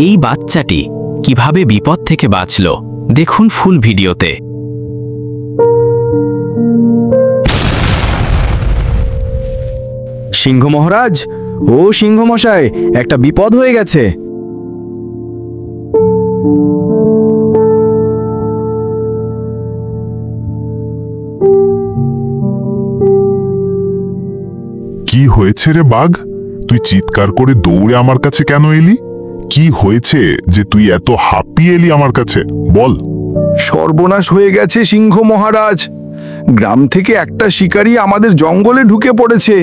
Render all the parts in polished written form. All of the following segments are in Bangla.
এই বাচ্চাটি কিভাবে বিপদ থেকে বাঁচল দেখুন ফুল ভিডিওতে। সিংহ মহারাজ, ও সিংহ মশাই, একটা বিপদ হয়ে গেছে। কি হয়েছে রে বাঘ? তুই চিৎকার করে দৌড়ে আমার কাছে কেন এলি? কি হয়েছে যে তুই এত হাঁপিয়ে এলি আমার কাছে, বল। সর্বনাশ হয়ে গেছে সিংহ মহারাজ। গ্রাম থেকে একটা শিকারী আমাদের জঙ্গলে ঢুকে পড়েছে।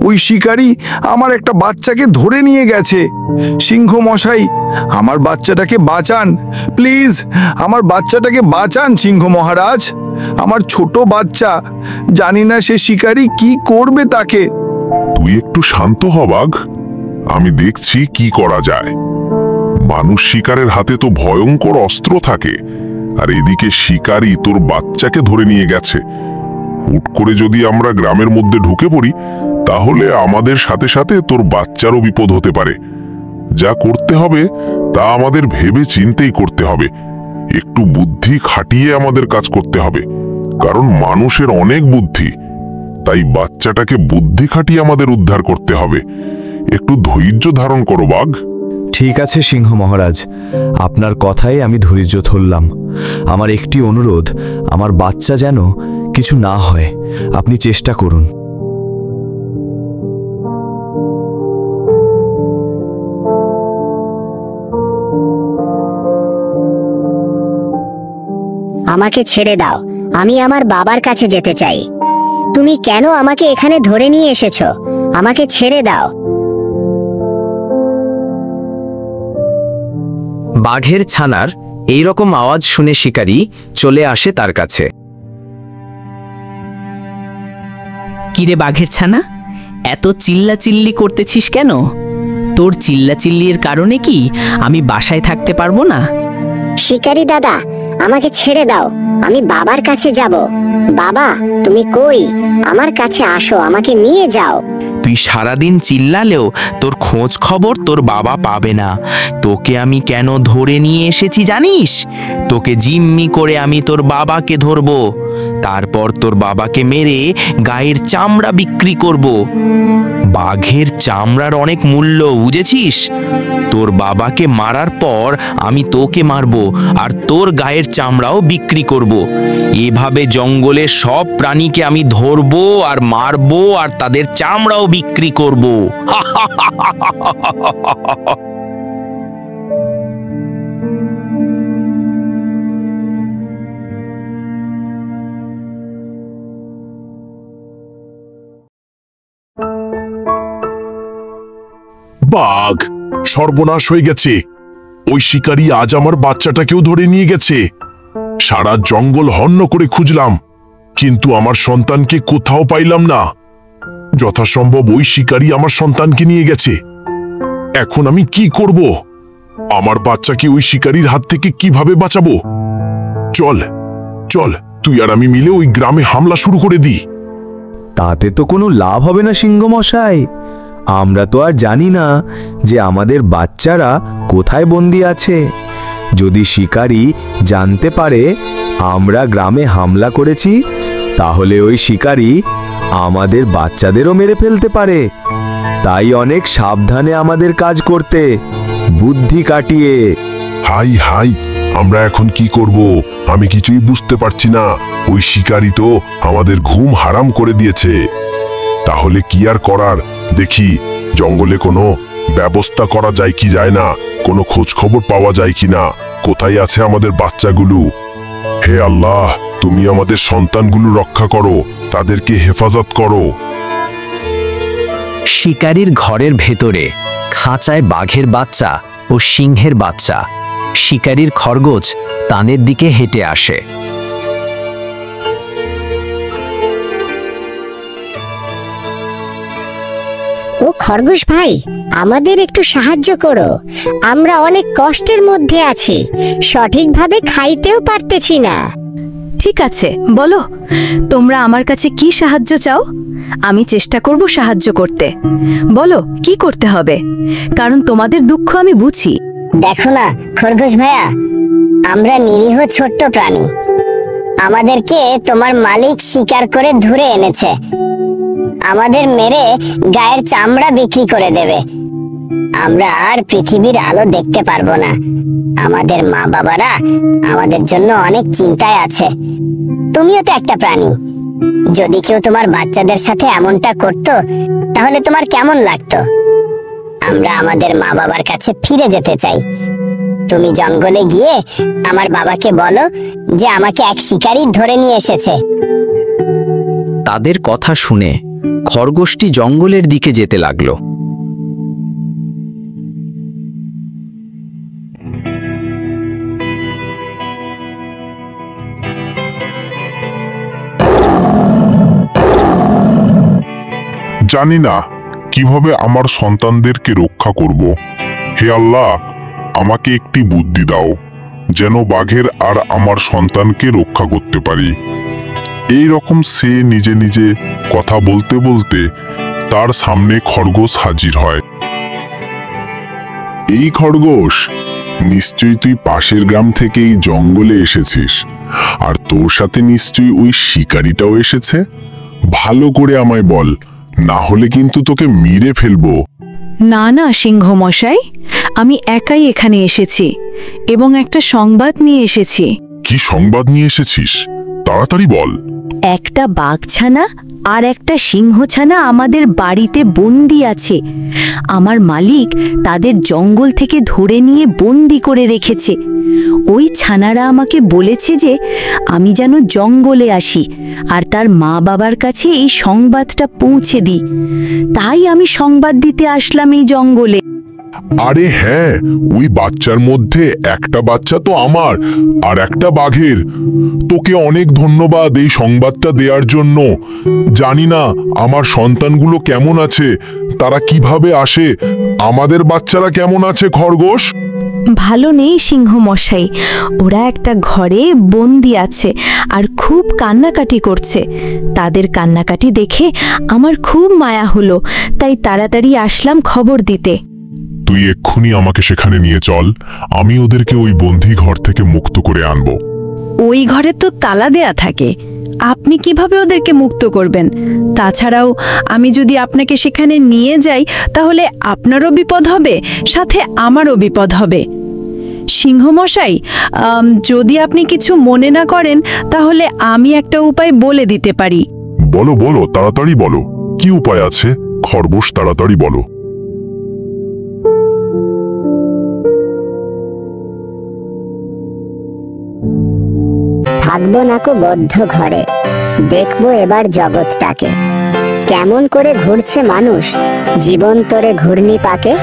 ওই শিকারী আমার একটা বাচ্চাকে ধরে নিয়ে গেছে। সিংহ মশাই, আমার বাচ্চাটাকে বাঁচান প্লিজ, আমার বাচ্চাটাকে বাঁচান সিংহ মহারাজ। আমার ছোট বাচ্চা, জানি না সে শিকারী কি করবে তাকে। তুই একটু শান্ত হ বাঘ, আমি দেখছি কি করা যায়। মানুষ শিকারের হাতে তো ভয়ঙ্কর অস্ত্র থাকে, আর এদিকে শিকারী তোর বাচ্চাকে ধরে নিয়ে গেছে। হুট করে যদি আমরা গ্রামের মধ্যে ঢুকে পড়ি, তাহলে আমাদের সাথে সাথে তোর বাচ্চারও বিপদ হতে পারে। যা করতে হবে তা আমাদের ভেবে চিন্তেই করতে হবে। একটু বুদ্ধি খাটিয়ে আমাদের কাজ করতে হবে, কারণ মানুষের অনেক বুদ্ধি। তাই বাচ্চাটাকে বুদ্ধি খাটিয়ে আমাদের উদ্ধার করতে হবে। একটু ধৈর্য ধারণ করো বাঘ। ঠিক আছে সিংহ মহারাজ, আপনার কথাই আমি ধৈর্য ধরলাম। আমার একটি অনুরোধ, আমার বাচ্চা যেন কিছু না হয়, আপনি চেষ্টা করুন। আমাকে ছেড়ে দাও, আমি আমার বাবার কাছে যেতে চাই। তুমি কেন আমাকে এখানে ধরে নিয়ে এসেছো? আমাকে ছেড়ে দাও। বাঘের ছানার এই রকম আওয়াজ শুনে শিকারী চলে আসে তার কাছে। কিরে বাঘের ছানা, এত চিল্লাচিল্লি করতেছিস কেন? তোর চিল্লাচিল্লির কারণে কি আমি বাসায় থাকতে পারবো না? শিকারী দাদা, আমাকে ছেড়ে দাও, আমি বাবার কাছে যাব। বাবা, তুমি কই? আমার কাছে আসো, আমাকে নিয়ে যাও। তুই সারাদিন চিল্লালেও তোর খোঁজ খবর তোর বাবা পাবে না। তোকে আমি কেন ধরে নিয়ে এসেছি জানিস? তোকে জিম্মি করে আমি তোর বাবাকে ধরবো, তারপর তোর বাবাকে মেরে গায়ের চামড়া বিক্রি করব। বাঘের চামড়ার অনেক মূল্য, বুঝেছিস? তোর বাবাকে মারার পর আমি তোকে মারবো, আর তোর গায়ের চামড়াও বিক্রি করব। এভাবে জঙ্গলের সব প্রাণীকে আমি ধরবো আর মারবো, আর তাদের চামড়াও বিক্রি করব। বাঘ, সর্বনাশ হয়ে গেছে। ওই শিকারী আজ আমার বাচ্চাটাকেও ধরে নিয়ে গেছে। সারা জঙ্গল হন্য করে খুঁজলাম, কিন্তু আমার সন্তানকে কোথাও পাইলাম না। যথাসম্ভব ওই শিকারী আমার সন্তানকে নিয়ে গেছে। এখন আমি কি করব? আমার বাচ্চাকে ওই শিকারীর হাত থেকে কিভাবে বাঁচাবো? চল চল, তুই আর আমি মিলে ওই গ্রামে হামলা শুরু করে দিই। তাতে তো কোনো লাভ হবে না সিংহ মশাই। আমরা তো আর জানি না যে আমাদের বাচ্চারা কোথায় বন্দি আছে। যদি শিকারী জানতে পারে আমরা গ্রামে হামলা করেছি, তাহলে ওই শিকারী আমাদের বাচ্চাদেরও মেরে ফেলতে পারে। তাই অনেক সাবধানে আমাদের কাজ করতে, বুদ্ধি কাটিয়ে। হাই হাই, আমরা এখন কি করব? আমি কিছুই বুঝতে পারছি না। ওই শিকারী তো আমাদের ঘুম হারাম করে দিয়েছে। তাহলে কি আর করার, দেখি জঙ্গলে কোনো ব্যবস্থা করা যায় কি যায় না, কোনো খোঁজ খবর পাওয়া যায় কি না, কোথায় আছে আমাদের বাচ্চাগুলো। হে আল্লাহ, তুমি আমাদের সন্তানগুলো রক্ষা করো, তাদেরকে হেফাজত করো। শিকারীর ঘরের ভেতরে খাঁচায় বাঘের বাচ্চা ও সিংহের বাচ্চা। শিকারীর খরগোশ তানের দিকে হেঁটে আসে। ও খরগোশ ভাই, আমাদের একটু সাহায্য করো। আমরা অনেক কষ্টের মধ্যে আছি, সঠিকভাবে খাইতেও পারতেছি না। ঠিক আছে, বলো তোমরা আমার কাছে কি সাহায্য চাও। আমি চেষ্টা করব সাহায্য করতে। বলো কি করতে হবে, কারণ তোমাদের দুঃখ আমি বুঝি। দেখো না খরগোশ ভাইয়া, আমরা নিরীহ ছোট্ট প্রাণী, আমাদেরকে তোমার মালিক শিকার করে ধরে এনেছে। আমাদের মেরে গায়ের চামড়া বিক্রি করে দেবে। আমরা আর পৃথিবীর আলো দেখতে পারবো না। আমাদের মা বাবারা আমাদের জন্য অনেক চিন্তায় আছে। তুমিও তো একটা প্রাণী, যদি কেউ তোমার বাচ্চাদের সাথে এমনটা করতো তাহলে তোমার কেমন লাগতো? আমরা আমাদের মা বাবার কাছে ফিরে যেতে চাই। তুমি জঙ্গলে গিয়ে আমার বাবাকে বলো যে আমাকে এক শিকারী ধরে নিয়ে এসেছে। তাদের কথা শুনে খরগোশটি জঙ্গলের দিকে যেতে লাগলো। জানি না কিভাবে আমার সন্তানদেরকে রক্ষা করব। হে আল্লাহ, আমাকে একটি বুদ্ধি দাও যেন বাঘের আর আমার সন্তানকে রক্ষা করতে পারি। এই রকম সে নিজে নিজে কথা বলতে বলতে তার সামনে খরগোশ হাজির হয়। এই খরগোশ, নিশ্চয়ই তুই পাশের গ্রাম থেকে এই জঙ্গলে এসেছিস, আর তোর সাথে নিশ্চয়ই ওই শিকারিটাও এসেছে। ভালো করে আমায় বল, না হলে কিন্তু তোকে মেরে ফেলবো। না না সিংহ মশাই, আমি একাই এখানে এসেছি এবং একটা সংবাদ নিয়ে এসেছি। কি সংবাদ নিয়ে এসেছিস? তাড়াতাড়ি বল। একটা বাঘছানা আর একটা সিংহছানা আমাদের বাড়িতে বন্দি আছে। আমার মালিক তাদের জঙ্গল থেকে ধরে নিয়ে বন্দি করে রেখেছে। ওই ছানারা আমাকে বলেছে যে আমি যেন জঙ্গলে আসি আর তার মা বাবার কাছে এই সংবাদটা পৌঁছে দিই। তাই আমি সংবাদ দিতে আসলাম এই জঙ্গলে। আরে হ্যাঁ, ওই বাচ্চার মধ্যে একটা বাচ্চা তো আমার আর একটা বাঘের। তোকে অনেক ধন্যবাদ এই সংবাদটা দেওয়ার জন্য। জানি না আমার সন্তানগুলো কেমন আছে, তারা কিভাবে আসে। আমাদের বাচ্চারা কেমন আছে খরগোশ? ভালো নেই সিংহ মশাই, ওরা একটা ঘরে বন্দি আছে আর খুব কান্নাকাটি করছে। তাদের কান্নাকাটি দেখে আমার খুব মায়া হলো, তাই তাড়াতাড়ি আসলাম খবর দিতে। তুই এক্ষুনি আমাকে সেখানে নিয়ে চল, আমি ওদেরকে ওই বন্দি ঘর থেকে মুক্ত করে আনবো। ওই ঘরে তো তালা দেয়া থাকে, আপনি কিভাবে ওদেরকে মুক্ত করবেন? তাছাড়াও আমি যদি আপনাকে সেখানে নিয়ে যাই তাহলে আপনারও বিপদ হবে, সাথে আমারও বিপদ হবে। সিংহ মশাই, যদি আপনি কিছু মনে না করেন তাহলে আমি একটা উপায় বলে দিতে পারি। বলো বলো, তাড়াতাড়ি বলো, কি উপায় আছে? খরগোশ, তাড়াতাড়ি বলো। থাকবো নাকো বদ্ধ ঘরে, দেখবো এবার জগৎটাকে। কেমন করে ঘুরছে মানুষ, জীবন তোরে ঘূর্ণি পাকে।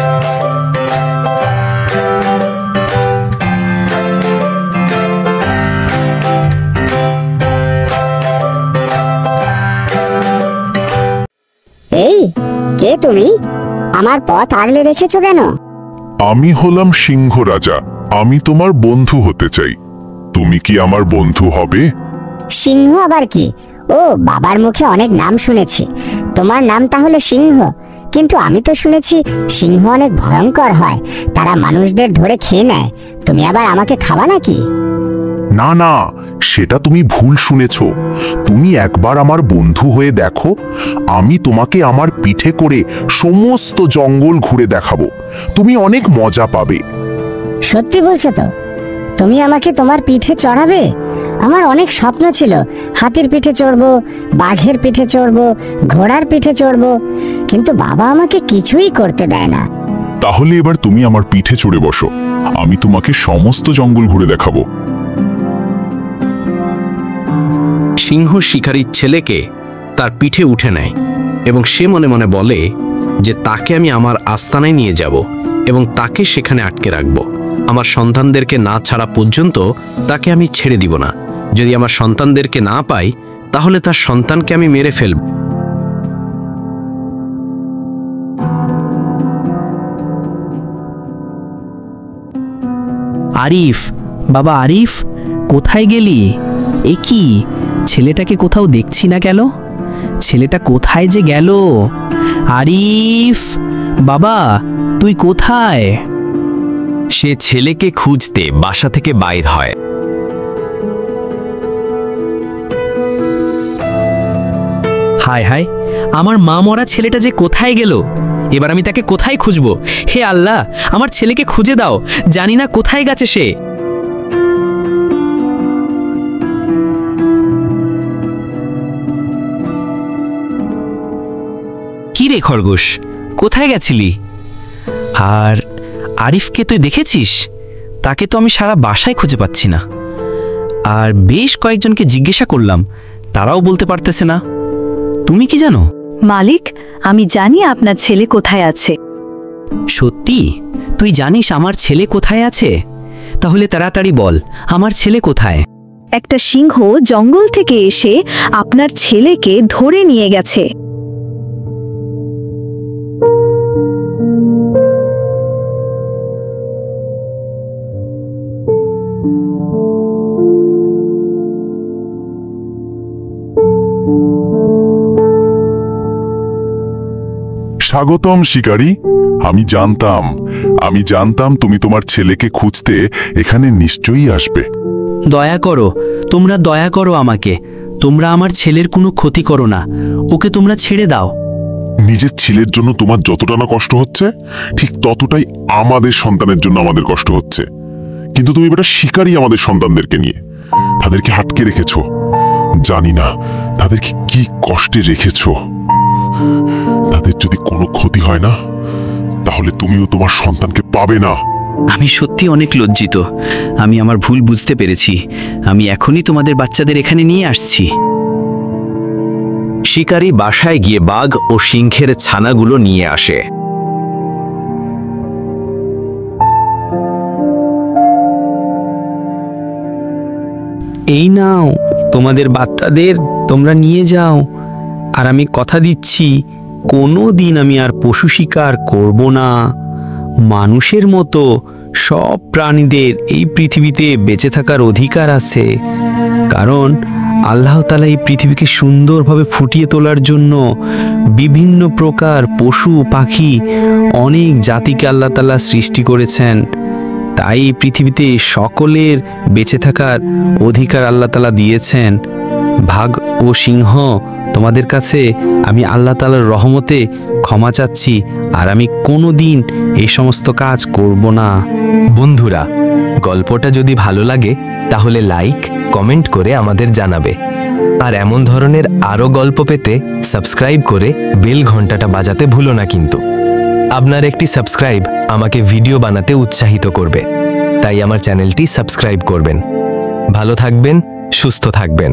এই কে তুমি? আমার পথ আগলে রেখেছো কেন? আমি হলাম সিংহ রাজা, আমি তোমার বন্ধু হতে চাই। তুমি কি আমার বন্ধু হবে? সিংহ আবার কি? ও, বাবার মুখে অনেক নাম শুনেছি। তোমার নাম তাহলে সিংহ? কিন্তু আমি তো শুনেছি সিংহ অনেক ভয়ঙ্কর হয়, তারা মানুষদের ধরে খেয়ে নেয়। তুমি আবার আমাকে খাবা নাকি? না না, সেটা তুমি ভুল শুনেছ। তুমি একবার আমার বন্ধু হয়ে দেখো, আমি তোমাকে আমার পিঠে করে সমস্ত জঙ্গল ঘুরে দেখাবো। তুমি অনেক মজা পাবে। সত্যি বলছো তো? তুমি আমাকে তোমার পিঠে চড়াবে? আমার অনেক স্বপ্ন ছিল, হাতির পিঠে চড়বো, বাঘের পিঠে চড়বো, ঘোড়ার পিঠে চড়বো, কিন্তু বাবা আমাকে কিছুই করতে দেয় না। তাহলে এবার তুমি আমার পিঠে চড়ে বসো, আমি তোমাকে সমস্ত জঙ্গল ঘুরে দেখাবো। সিংহ শিকারীর ছেলেকে তার পিঠে উঠে নেয় এবং সে মনে মনে বলে যে তাকে আমি আমার আস্তানায় নিয়ে যাব এবং তাকে সেখানে আটকে রাখব। আমার সন্তানদেরকে না ছাড়া পর্যন্ত তাকে আমি ছেড়ে দিব না। যদি আমার সন্তানদেরকে না পাই তাহলে তার সন্তানকে আমি মেরে ফেলব। আরিফ, বাবা আরিফ, কোথায় গেলি? এ কি, ছেলেটাকে কোথাও দেখছি না কেন? ছেলেটা কোথায় যে গেল? আরিফ বাবা, তুই কোথায়? সে ছেলেকে খুঁজতে বাসা থেকে বাইর হয়। হায় হায়, আমার মা মরা ছেলেটা যে কোথায় গেল? এবার আমি তাকে কোথায় খুঁজব? হে আল্লাহ, আমার ছেলেকে খুঁজে দাও, জানি না কোথায় গেছে সে। কি রে খরগোশ, কোথায় গেছিলি? আর আরিফকে তুই দেখেছিস? তাকে তো আমি সারা বাসায় খুঁজে পাচ্ছি না। আর বেশ কয়েকজনকে জিজ্ঞাসা করলাম, তারাও বলতে পারতেছে না। তুমি কি জানো? মালিক, আমি জানি আপনার ছেলে কোথায় আছে। সত্যি? তুই জানিস আমার ছেলে কোথায় আছে? তাহলে তাড়াতাড়ি বল, আমার ছেলে কোথায়? একটা সিংহ জঙ্গল থেকে এসে আপনার ছেলেকে ধরে নিয়ে গেছে। স্বাগতম শিকারী। আমি জানতাম তুমি তোমার ছেলেকে খুঁজতে এখানে নিশ্চয়ই আসবে। দয়া করো, তোমরা দয়া করো আমাকে। তোমরা আমার ছেলের কোনো ক্ষতি করো না, ওকে তোমরা ছেড়ে দাও। নিজের ছেলের জন্য তোমার যতটা না কষ্ট হচ্ছে, ঠিক ততটাই আমাদের সন্তানের জন্য আমাদের কষ্ট হচ্ছে। কিন্তু তুমি বেটা শিকারী আমাদের সন্তানদেরকে নিয়ে তাদেরকে আটকে রেখেছো। জানি না তাদেরকে কি কষ্টে রেখেছো। তাদের যদি কোনো ক্ষতি হয় না, তাহলে তুমিও তোমার সন্তানকে পাবে না। আমি সত্যি অনেক লজ্জিত। আমি আমার ভুল বুঝতে পেরেছি। আমি এখনই তোমাদের বাচ্চাদের এখানে নিয়ে আসছি। শিকারী বাসায় গিয়ে বাঘ ও সিংহের ছানাগুলো নিয়ে আসে। এই নাও, তোমাদের বাচ্চাদের তোমরা নিয়ে যাও। আর আমি কথা দিচ্ছি, কোনো দিন আমি আর পশু শিকার করব না। মানুষের মতো সব প্রাণীদের এই পৃথিবীতে বেঁচে থাকার অধিকার আছে, কারণ আল্লাহ তাআলা এই পৃথিবীকে সুন্দরভাবে ফুটিয়ে তোলার জন্য বিভিন্ন প্রকার পশু পাখি অনেক জাতিকে আল্লাহ তাআলা সৃষ্টি করেছেন। তাই এই পৃথিবীতে সকলের বেঁচে থাকার অধিকার আল্লাহ তাআলা দিয়েছেন। বাঘ ও সিংহ, তোমাদের কাছে আমি আল্লাহ তাআলার রহমতে ক্ষমা চাচ্ছি, আর আমি কোনো দিন এই সমস্ত কাজ করব না। বন্ধুরা, গল্পটা যদি ভালো লাগে তাহলে লাইক কমেন্ট করে আমাদের জানাবে। আর এমন ধরনের আরও গল্প পেতে সাবস্ক্রাইব করে বেল ঘন্টাটা বাজাতে ভুলো না কিন্তু। আপনার একটি সাবস্ক্রাইব আমাকে ভিডিও বানাতে উৎসাহিত করবে, তাই আমার চ্যানেলটি সাবস্ক্রাইব করবেন। ভালো থাকবেন, সুস্থ থাকবেন।